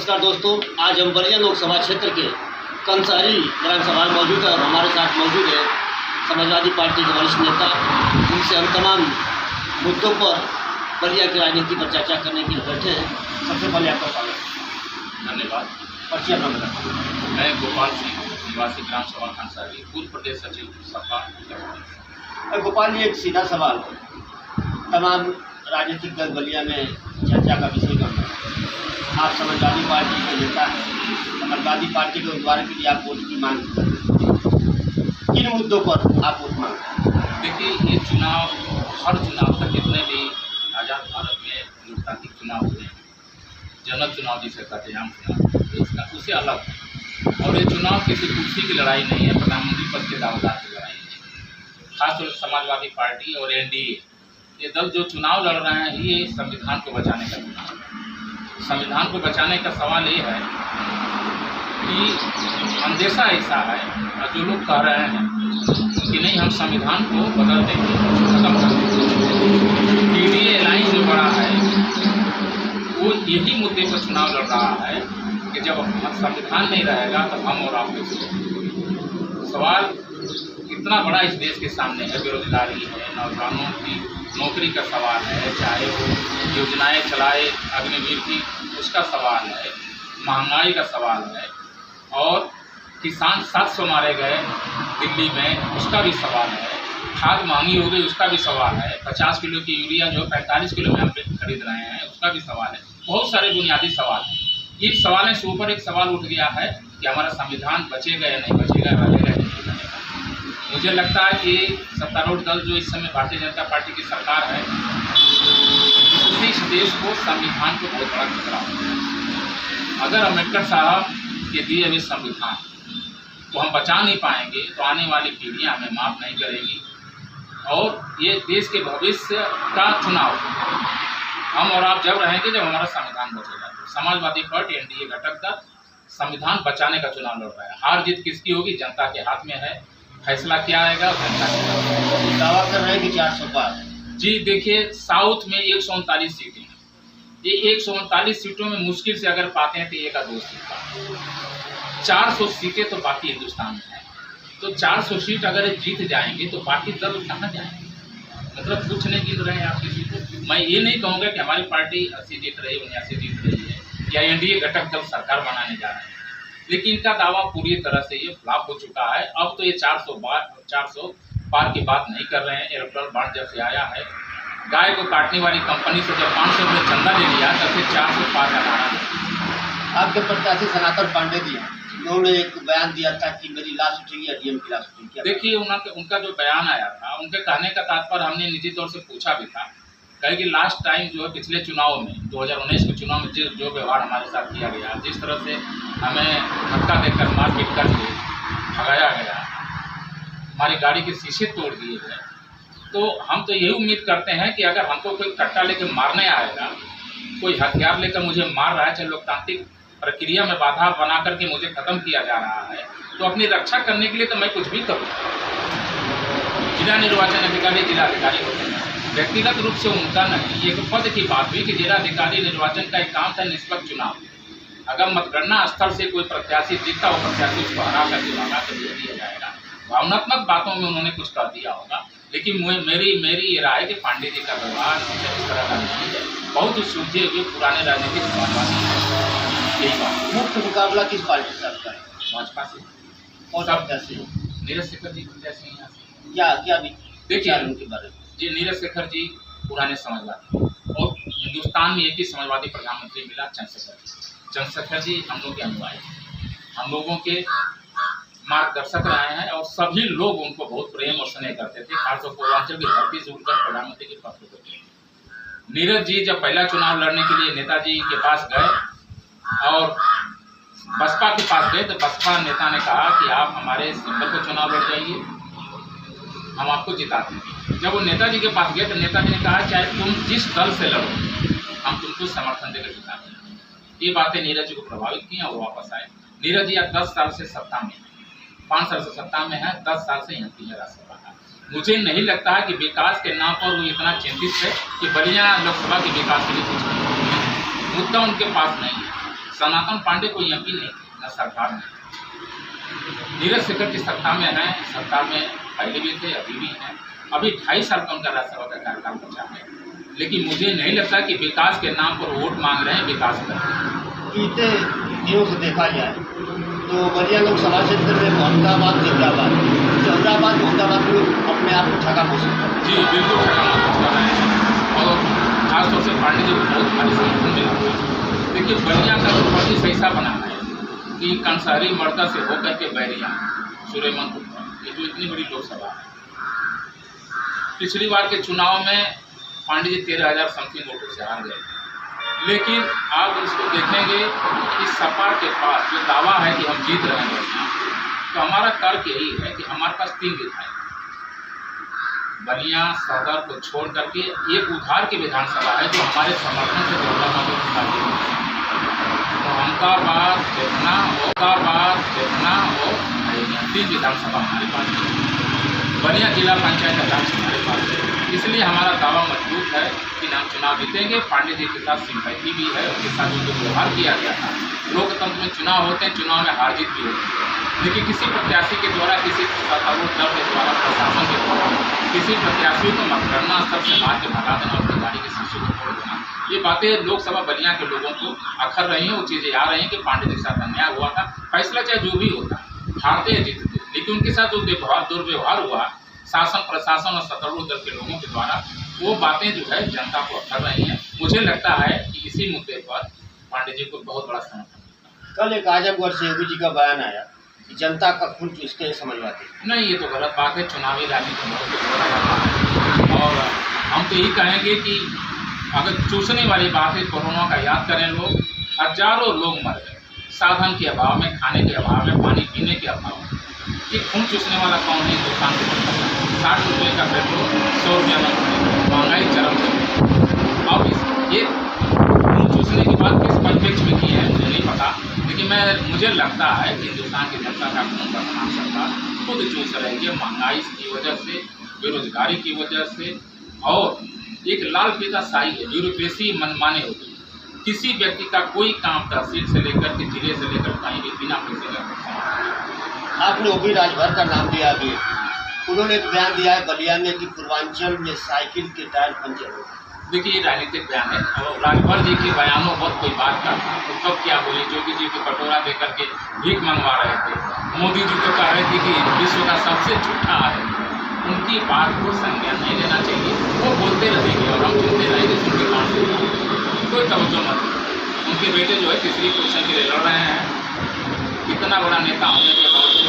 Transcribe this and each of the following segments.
नमस्कार दोस्तों, आज हम बलिया लोकसभा क्षेत्र के कंसारी ग्राम सभा में मौजूद है और हमारे साथ मौजूद है समाजवादी पार्टी के वरिष्ठ नेता, जिनसे हम तमाम मुद्दों पर बलिया की राजनीति पर चर्चा करने के लिए बैठे हैं। सबसे पहले आपका स्वागत। धन्यवाद। परिचय अपना बताएं। मैं गोपाल सिंह, निवासी ग्राम सभा कंसारी, पूर्व प्रदेश सचिव सपा। गोपाल जी, एक सीधा सवाल है, तमाम राजनीतिक दल बलिया में चर्चा का विषय बनता है। आप समाजवादी पार्टी के नेता हैं, समाजवादी पार्टी के उम्मीदवार के लिए आप वोट की मांग करते हैं। किन मुद्दों पर आप वोट मांगते हैं? देखिए, ये चुनाव, हर चुनाव तक जितने भी आज़ाद भारत में लोकतांत्रिक चुनाव हुए हैं, जनरल चुनाव जिसे कहते हैं, आम चुनाव, उससे अलग है। और ये चुनाव किसी कुर्सी की लड़ाई नहीं है, प्रधानमंत्री पद के दावेदार की लड़ाई है। खासतौर से समाजवादी पार्टी और एनडीए ये दल जो चुनाव लड़ रहे हैं, ये संविधान को बचाने का चुनाव है। संविधान को बचाने का सवाल ये है कि अंदेशा ऐसा है, और जो लोग कह रहे हैं कि नहीं हम संविधान को बदल देंगे, खत्म कर देंगे, टीडीए लाइन जो बड़ा है वो यही मुद्दे पर चुनाव लड़ रहा है कि जब संविधान नहीं रहेगा तो हम और आप कैसे। सवाल इतना बड़ा इस देश के सामने है, बेरोजगारी है, नौजवानों की नौकरी का सवाल है, चाहे वो योजनाएं चलाए अग्निवीर की उसका सवाल है, महंगाई का सवाल है, और किसान 700 मारे गए दिल्ली में उसका भी सवाल है, खाद महंगी हो गई उसका भी सवाल है, 50 किलो की यूरिया जो 45 किलो में हम खरीद रहे हैं उसका भी सवाल है। बहुत सारे बुनियादी सवाल हैं। इन सवालों से ऊपर एक सवाल उठ गया है कि हमारा संविधान बचेगा या नहीं बचेगा, रहेगा या नहीं रहेगा। मुझे लगता है कि सत्तारूढ़ दल जो इस समय भारतीय जनता पार्टी की सरकार है, उससे इस देश को, संविधान को बहुत बड़ा खतरा है। अगर अम्बेडकर साहब के दिए हुए संविधान को हम बचा नहीं पाएंगे तो आने वाली पीढ़ियां हमें माफ़ नहीं करेगी। और ये देश के भविष्य का चुनाव हम और आप जब रहेंगे जब हमारा संविधान बचेगा। समाजवादी पार्टी एनडीए घटक दल संविधान बचाने का चुनाव लड़ रहा है। हार जीत किसकी होगी, जनता के हाथ में है। फैसला क्या आएगा, जनता के हाथ में। दावा कर रहे हैं कि 400 पार। जी देखिए, साउथ में 139 सीटें हैं। ये 139 सीटों में मुश्किल से अगर पाते हैं तो 1 या 2 सीट। 400 सीटें तो बाकी हिंदुस्तान में है। तो 400 सीट अगर जीत जाएंगे तो बाकी दल कहाँ जाएंगे? मतलब कुछ नहीं जीत रहे हैं आप किसी को। मैं ये नहीं कहूँगा कि हमारी पार्टी 80 जीत रही है, 79 जीत रही है, या एनडीए घटक दल सरकार बनाने जा रहे हैं, लेकिन इनका दावा पूरी तरह से ये फ्लॉप हो चुका है। अब तो ये 400 पार की बात नहीं कर रहे हैं। इलेक्ट्रल बॉन्ड जब से आया है, गाय को काटने वाली कंपनी से जब 500 रुपये चंदा ले लिया तब से 400 पार का नारा है। आपके प्रत्याशी सनातन पांडे जी, उन्होंने एक बयान दिया था कि मेरी लाश उठेगी या डीएम की लाश उठेगी। देखिए, उनका जो बयान आया था, उनके कहने का तात्पर्य हमने निजी तौर से पूछा भी था। कहे कि लास्ट टाइम जो है पिछले चुनाव में 2019 के चुनाव में जो व्यवहार हमारे साथ किया गया, जिस तरह से हमें धक्का देकर मारपीट करके भगाया गया, हमारी गाड़ी के शीशे तोड़ दिए गए, तो हम तो यही उम्मीद करते हैं कि अगर हमको कोई कट्टा लेकर मारने आएगा, कोई हथियार लेकर मुझे मार रहा है, चाहे लोकतांत्रिक प्रक्रिया में बाधा बना करके मुझे खत्म किया जा रहा है, तो अपनी रक्षा करने के लिए तो मैं कुछ भी करूँ। जिला निर्वाचन अधिकारी जिलाधिकारी होते हैं, व्यक्तिगत रूप से उनका नहीं, एक पद की बात हुई कि जिलाधिकारी निर्वाचन का एक काम था निष्पक्ष चुनाव। अगर मतगणना स्थल से कोई प्रत्याशी जीतता हो, प्रत्याशी उसको हरा करके भगा कर दे दिया जाएगा। भावनात्मक बातों में उन्होंने कुछ कर दिया होगा, लेकिन मेरी ये राय है कि पांडे जी का व्यवहार इस तरह का नहीं है। बहुत सुलझे हुए पुराने राजनीतिक समाजवादी है। यही बात। मुख्य मुकाबला किस पार्टी से आपका है? भाजपा से। और सब कैसे हो? नीरज शेखर जी प्रत्याशी हैं यहाँ से। क्या भी देखिए उनके बारे में? जी, नीरज शेखर जी पुराने समाजवादी, और हिंदुस्तान में एक ही समाजवादी प्रधानमंत्री मिला, चंद्रशेखर जी। चंद्रशेखर जी हम लोग के अनुयायी हैं, हम लोगों के मार्गदर्शक रहे हैं, और सभी लोग उनको बहुत प्रेम और स्नेह करते थे। खासतौर पूर्वांचल की धरती से उठकर प्रधानमंत्री के पद पर थे। नीरज जी जब पहला चुनाव लड़ने के लिए नेताजी के पास गए और बसपा के पास गए, तो बसपा नेता ने कहा कि आप हमारे सिंबल पर चुनाव लड़ जाइए, हम आपको जिताते हैं। जब वो नेताजी के पास गए तो नेताजी ने कहा चाहे तुम जिस दल से लड़ो, हम तुमको समर्थन देकर जिताते हैं। ये बातें नीरज जी को प्रभावित की और वापस आए। नीरज जी 10 साल से सत्ता में, 5 साल से सत्ता में है, 10 साल से यहाँ की है राज्यसभा का। मुझे नहीं लगता है कि विकास के नाम पर वो इतना चिंतित है कि बलिया लोकसभा के विकास के लिए कुछ नहीं। मुद्दा उनके पास नहीं है। सनातन पांडे को एमपी नहीं थे, न सरकार में। नीरज शेखर की सत्ता में है, सरकार में पहले भी थे, अभी भी हैं। अभी 2.5 साल का उनका राज्यसभा का कार्यकाल बचा है, लेकिन मुझे नहीं लगता कि विकास के नाम पर वोट मांग रहे हैं, विकास कर रहे हैं। बीते दिनों से देखा जाए तो बलिया लोकसभा क्षेत्र में मोहम्मदाबाद, मोहम्मदाबाद लोग अपने आप को ठगा महसूस कर रहे हैं। जी बिल्कुल ठगा महसूस कर रहे हैं, और खासतौर से पांडे जी को बहुत भारी समर्थन मिला हुआ है। देखिए, बलिया का तो प्रदेश ऐसा बनाना है कि कंसारी मर्दा से होकर के बैरिया सुरेमन, ये जो इतनी बड़ी लोकसभा है। पिछली बार के चुनाव में पांडे जी 13,000 समथिंग वोटों से हार गए, लेकिन आप इसको देखेंगे कि सपा के पास जो दावा है कि हम जीत रहे हैं, तो हमारा तर्क यही है कि हमारे पास 3 विधायक, बलिया सदर को छोड़ करके एक उधार की विधानसभा है जो हमारे समर्थन से अहमदाबाद, पटना और 3 विधानसभा हमारे पास है। बलिया जिला पंचायत अध्यक्ष हमारे पास है। इसलिए हमारा दावा मजबूत है कि हम चुनाव जीतेंगे। पांडे जी के साथ सिंपैथी भी है, उनके साथ जो व्यवहार किया गया था। लोकतंत्र में चुनाव होते हैं, चुनाव में हार जीत भी होती है, लेकिन किसी प्रत्याशी के द्वारा, किसी सत्तारूढ़ दल के द्वारा, प्रशासन के द्वारा किसी प्रत्याशी को मतगणना स्तर से मार के भगा देना, अपनी गाड़ी के शीशे को तोड़ देना, ये बातें लोकसभा बलिया के लोगों को अखर रही हैं। वो चीज़ें आ रही हैं कि पांडे जी के साथ अन्याय हुआ था। फैसला चाहे जो भी होता, हारते या जीतते, लेकिन उनके साथ जो दुर्व्यवहार हुआ शासन, प्रशासन और सत्तारूढ़ दल के लोगों के द्वारा, वो बातें जो है जनता को अखर रही हैं। मुझे लगता है कि इसी मुद्दे पर पांडे जी को बहुत बड़ा समर्थन मिला। कल एक आजमगढ़ से योगी जी का बयान आया कि जनता का खून चूसते समझवाते। नहीं, ये तो गलत बात है। चुनावी राजनीति में बहुत बोला जाता है, और हम तो यही कहेंगे कि अगर चूसने वाली बात है, कोरोना का याद करें, लोग हजारों लोग मर गए साधन के अभाव में, खाने के अभाव में, पानी पीने के अभाव में। ये खून चूसने वाला कौन है हिंदुस्तान के जनता? 60 रुपये का पेट्रोल, 100 रुपया महंगाई चरम पे। अब ये खून चूसने की बात किस परिप्रेक्ष्य में की है मुझे नहीं पता, लेकिन मुझे लगता है कि हिंदुस्तान की जनता का खून वर्तमान सरकार खुद चूस रही है, महंगाई की वजह से, बेरोजगारी की वजह से, और एक लाल फीता शाही है, ब्यूरोक्रेसी मनमाने हो गई। किसी व्यक्ति का कोई काम तहसील से लेकर के जिले से लेकर कहीं भी बिना पैसे का। आपने ओपी राजभर का नाम दिया अभी, उन्होंने एक बयान दिया है बलिया में कि पूर्वांचल में साइकिल के टायर पंचर हो। देखिए, ये राजनीतिक बयान है, और राजभर जी के बयानों पर कोई बात का तो कब क्या बोली। योगी जी को कटोरा दे करके भीख मंगवा रहे थे, मोदी जी को कह रहे थे कि विश्व का सबसे झूठा है। उनकी बात को संज्ञान नहीं लेना चाहिए, वो बोलते रहेंगे और हम सुनते रहेंगे, सुनते काम से कोई तवज्जो मत। उनके बेटे जो है तीसरी पोजीशन के लिए लड़ रहे हैं। इतना बड़ा नेता होने के बावजूद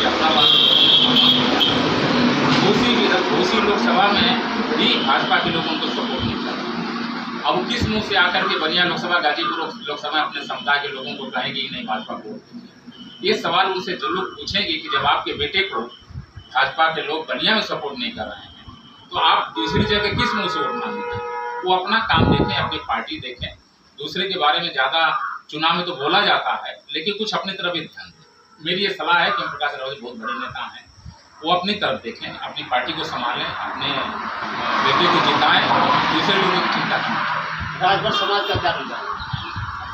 घोसी लोकसभा में भी भाजपा के लोग उनको सपोर्ट नहीं कर रहे। अब किस मुंह से आकर के बलिया लोकसभा, गाजीपुर लोकसभा अपने समुदाय के लोगों को कहेंगे कि नहीं भाजपा को? ये सवाल उनसे जो लोग पूछेंगे कि जब आपके बेटे को भाजपा के लोग बलिया में सपोर्ट नहीं कर रहे हैं, तो आप दूसरी जगह किस मुंह से वोट मांगेंगे? वो अपना काम देखें, अपनी पार्टी देखें। दूसरे के बारे में ज़्यादा चुनाव में तो बोला जाता है, लेकिन कुछ अपनी तरफ भी ध्यान दें। मेरी ये सलाह है कि प्रकाश राव जी बहुत बड़े नेता हैं, वो अपनी तरफ देखें, अपनी पार्टी को संभालें, अपने बेटे को जिताएं, दूसरे लोगों की चिंता करें। राजभर समाज का क्या रुझान?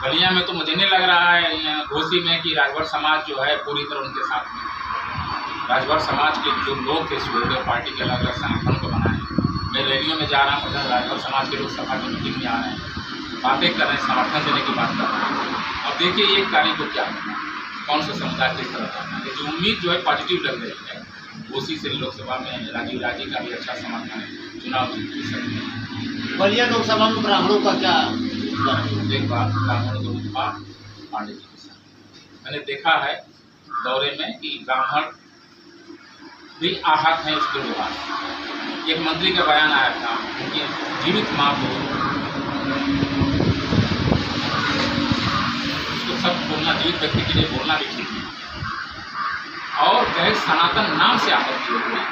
बलिया में तो मुझे नहीं लग रहा है घोसी में कि राजभर समाज जो है पूरी तरह उनके साथ में। राजभर समाज के जो लोग थे सूर्योदय पार्टी के अलग अलग संगठन को बनाए। मैं रैलियों में जा रहा हूँ, राजभर समाज के लोग सभा की मीटिंग में आ रहे हैं, बातें कर रहे हैं, समर्थन देने की बात कर रहे हैं। अब देखिए 1 तारीख को क्या होगा, कौन सा समुदाय किस तरह का है। जो उम्मीद जो है पॉजिटिव लग रही है। घोसी से लोकसभा में राजीव राजी का भी अच्छा समर्थन है, चुनाव जीत सकते हैं। बलिया लोकसभा में ब्राह्मणों का क्या? एक बात, ब्राह्मणों को उत्पाद पांडे जी के साथ मैंने देखा है दौरे में कि ब्राह्मण भी आहत हैं उसके विवाद। एक मंत्री का बयान आया था, उनकी जीवित माँ को उसको सब बोलना, जीवित व्यक्ति के लिए बोलना भी ठीक है, और कहे सनातन नाम से आपत्ति हो गई।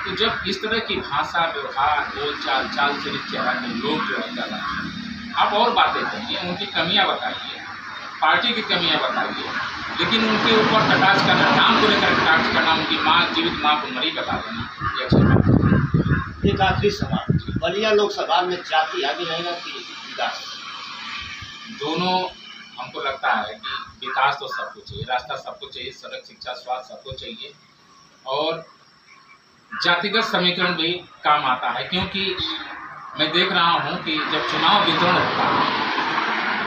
तो जब इस तरह की भाषा, व्यवहार, बोल चाल, चाल चरित्र चेहरा के लोग जो है कर रहे हैं, आप और बातें करिए, उनकी कमियां बताइए, पार्टी की कमियां बताइए, लेकिन उनके ऊपर कटाक्ष करना, नाम को लेकर कटाक्ष करना, उनकी माँ, जीवित माँ को मरी बता देना, ये अच्छी बात है। एक आखिरी सवाल, बलिया लोकसभा में जाति आगे रहेगा कि विकास? दोनों हमको लगता है कि विकास तो सबको चाहिए, रास्ता सबको चाहिए, सड़क, शिक्षा, स्वास्थ्य सबको चाहिए, और जातिगत समीकरण भी काम आता है। क्योंकि मैं देख रहा हूँ कि जब चुनाव वितरण होता है,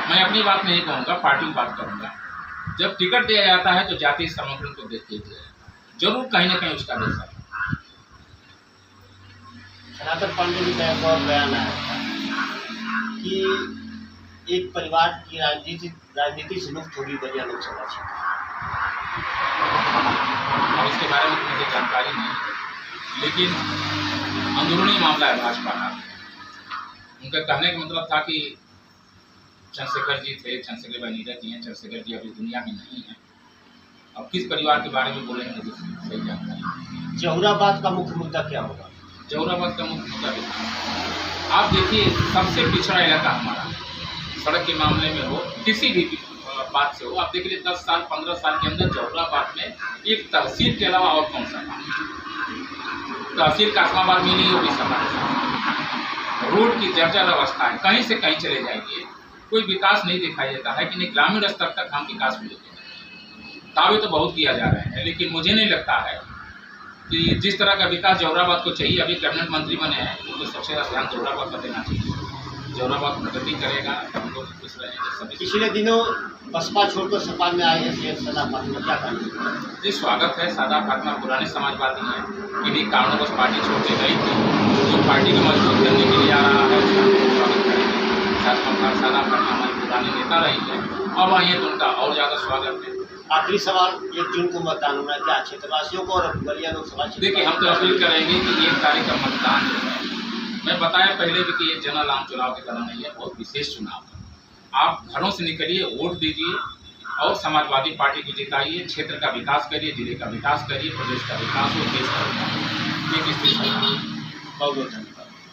मैं अपनी बात नहीं कहूँगा, पार्टी की बात करूँगा, जब टिकट दिया जाता है तो जाति समीकरण को देखते हुए जरूर कहीं ना कहीं उसका देश है। सनातन पांडे जी का एक और बयान आया था कि एक परिवार की राजनीति से मुक्त होगी बलिया लोकसभा क्षेत्र, और इसके बारे में मुझे जानकारी नहीं, लेकिन अंदरूनी मामला है भाजपा का। उनका कहने का मतलब था कि चंद्रशेखर जी थे, चंद्रशेखर भाई नीरज जी हैं, चंद्रशेखर जी अभी दुनिया में नहीं है। अब किस परिवार के बारे में बोलेंगे मुझे सही जानकारी। जहुराबाद का मुख्य मुद्दा क्या होगा? जहुराबाद का मुख्य मुद्दा विकास। आप देखिए, सबसे पिछड़ा इलाका हमारा, सड़क के मामले में हो, किसी भी बात से हो, आप देख लीजिए 10 साल 15 साल के अंदर जहुराबाद में एक तहसील के अलावा और कौन सा काम? तहसील कासमाबाद में नहीं होगी समाज। रोड की जर्जर अवस्था है, कहीं से कहीं चले जाएंगे, कोई विकास नहीं दिखाई देता है कि नहीं ग्रामीण स्तर तक हम विकास मिलेंगे। दावे तो बहुत किया जा रहे हैं, लेकिन मुझे नहीं लगता है कि जिस तरह का विकास जहुराबाद को चाहिए। अभी कैबिनेट मंत्री बने हैं तो सबसे ज़्यादा ध्यान जहुराबाद पर देना चाहिए। जहुराबाद प्रगति करेगा, हम लोग खुश रहेंगे सभी। पिछले दिनों बसपा छोड़कर सपा में आए हैं सदा फातिमा, क्या करेंगे? जी, स्वागत है। सादा फातिमा पुराने समाजवादी हैं, किन्हीं कारणों से पार्टी छोड़ के गई थी, जो पार्टी को मजबूत करने के लिए आ रहा है उसका स्वागत करेंगे। सादा फातिमा हमारी पुरानी नेता रही है, अब आई है तो उनका और ज़्यादा स्वागत है। आखिरी सवाल, 1 जून को मतदान होना है, क्या क्षेत्रवासियों को और बलिया लोकसभा क्षेत्र? देखिए, हम तो अपील करेंगे कि 1 तारीख का मतदान जो है, मैं बताया पहले भी कि ये जनरल आम चुनाव की तरह नहीं है, बहुत विशेष चुनाव है। आप घरों से निकलिए, वोट दीजिए और समाजवादी पार्टी को जिताइए। क्षेत्र का विकास करिए, जिले का विकास करिए, प्रदेश का विकास हो, देश का विकास। ये किस चीज़ का? बहुत बहुत धन्यवाद।